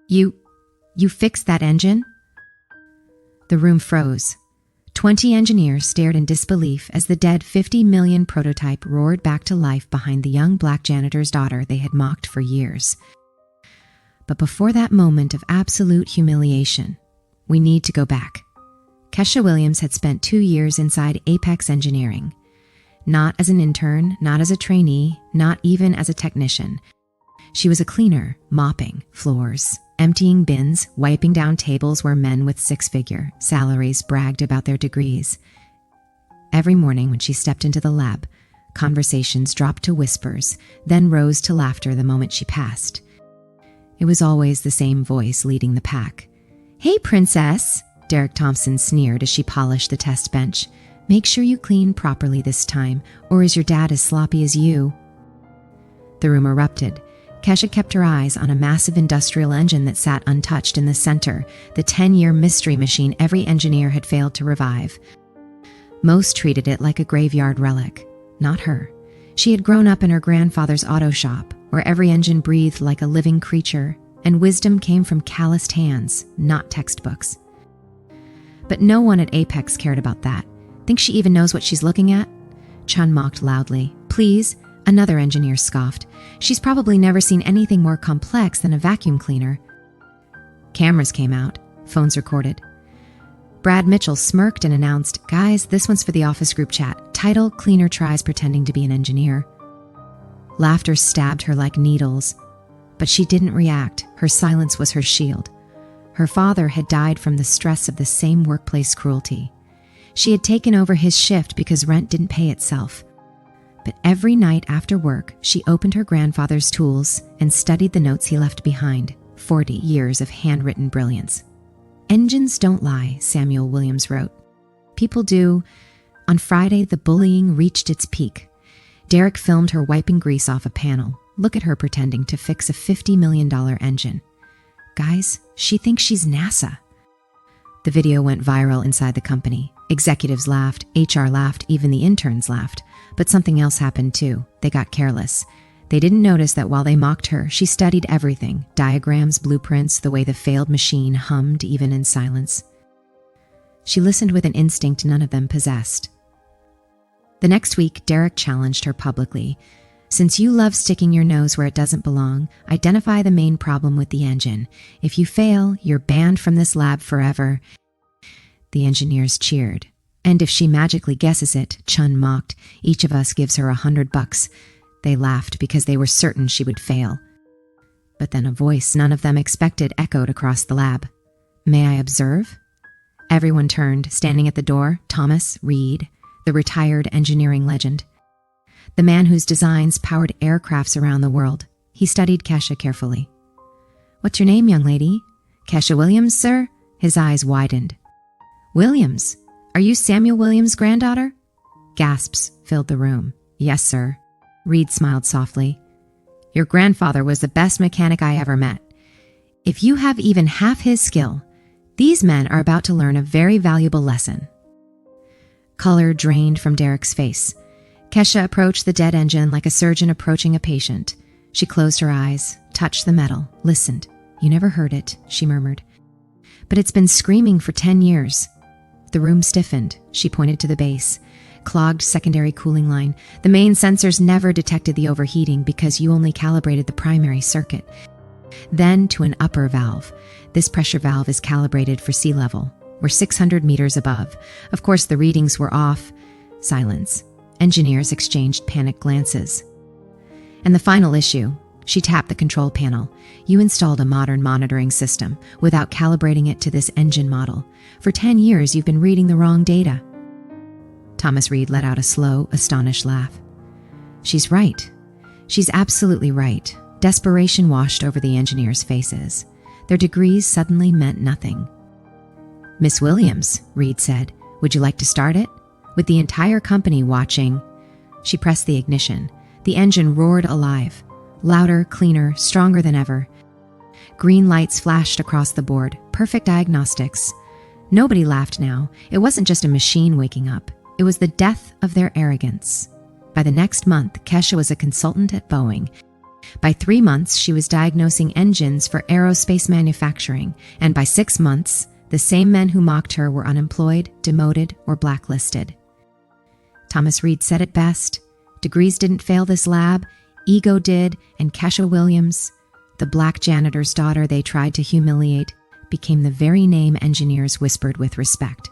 You fixed that engine?" The room froze. 20 engineers stared in disbelief as the dead 50 million prototype roared back to life behind the young black janitor's daughter they had mocked for years. But before that moment of absolute humiliation, we need to go back. Kesha Williams had spent 2 years inside Apex Engineering. Not as an intern, not as a trainee, not even as a technician. She was a cleaner, mopping floors, emptying bins, wiping down tables where men with six-figure salaries bragged about their degrees. Every morning when she stepped into the lab, conversations dropped to whispers, then rose to laughter the moment she passed. It was always the same voice leading the pack. "Hey, princess," Derek Thompson sneered as she polished the test bench. "Make sure you clean properly this time, or is your dad as sloppy as you?" The room erupted. Kesha kept her eyes on a massive industrial engine that sat untouched in the center, the 10-year mystery machine every engineer had failed to revive. Most treated it like a graveyard relic. Not her. She had grown up in her grandfather's auto shop, where every engine breathed like a living creature, and wisdom came from calloused hands, not textbooks. But no one at Apex cared about that. "Think she even knows what she's looking at?" Chun mocked loudly. "Please?" Another engineer scoffed. "She's probably never seen anything more complex than a vacuum cleaner." Cameras came out. Phones recorded. Brad Mitchell smirked and announced, "Guys, this one's for the office group chat. Title, Cleaner Tries Pretending to be an Engineer." Laughter stabbed her like needles. But she didn't react. Her silence was her shield. Her father had died from the stress of the same workplace cruelty. She had taken over his shift because rent didn't pay itself. But every night after work, she opened her grandfather's tools and studied the notes he left behind, 40 years of handwritten brilliance. "Engines don't lie," Samuel Williams wrote. "People do." On Friday, the bullying reached its peak. Derek filmed her wiping grease off a panel. Look at her pretending to fix a $50 million engine. Guys, she thinks she's NASA. The video went viral inside the company. Executives laughed, HR laughed, even the interns laughed. But something else happened too. They got careless. They didn't notice that while they mocked her, she studied everything. Diagrams, blueprints, the way the failed machine hummed even in silence. She listened with an instinct none of them possessed. The next week, Derek challenged her publicly. "Since you love sticking your nose where it doesn't belong, identify the main problem with the engine. If you fail, you're banned from this lab forever." The engineers cheered. "And if she magically guesses it," Chun mocked, "each of us gives her $100. They laughed because they were certain she would fail. But then a voice none of them expected echoed across the lab. "May I observe?" Everyone turned. Standing at the door, Thomas Reed, the retired engineering legend. The man whose designs powered aircrafts around the world. He studied Kesha carefully. "What's your name, young lady?" "Kesha Williams, sir." His eyes widened. "Williams? Are you Samuel Williams' granddaughter?" Gasps filled the room. "Yes, sir." Reed smiled softly. "Your grandfather was the best mechanic I ever met. If you have even half his skill, these men are about to learn a very valuable lesson." Color drained from Derek's face. Kesha approached the dead engine like a surgeon approaching a patient. She closed her eyes, touched the metal, listened. "You never heard it," she murmured. "But it's been screaming for 10 years. The room stiffened. She pointed to the base. Clogged secondary cooling line. The main sensors never detected the overheating because you only calibrated the primary circuit. Then to an upper valve. This pressure valve is calibrated for sea level. We're 600 meters above. Of course, the readings were off. Silence. Engineers exchanged panicked glances. And the final issue. She tapped the control panel. "You installed a modern monitoring system without calibrating it to this engine model. For 10 years, you've been reading the wrong data." Thomas Reed let out a slow, astonished laugh. "She's right. She's absolutely right." Desperation washed over the engineers' faces. Their degrees suddenly meant nothing. "Miss Williams," Reed said, "would you like to start it?" With the entire company watching, she pressed the ignition. The engine roared alive. Louder, cleaner, stronger than ever. Green lights flashed across the board. Perfect diagnostics. Nobody laughed now. It wasn't just a machine waking up. It was the death of their arrogance. By the next month, Kesha was a consultant at Boeing. By 3 months, she was diagnosing engines for aerospace manufacturing, and by 6 months, the same men who mocked her were unemployed, demoted, or blacklisted. Thomas Reed said it best: degrees didn't fail this lab, ego did, and Kesha Williams, the black janitor's daughter they tried to humiliate, became the very name engineers whispered with respect.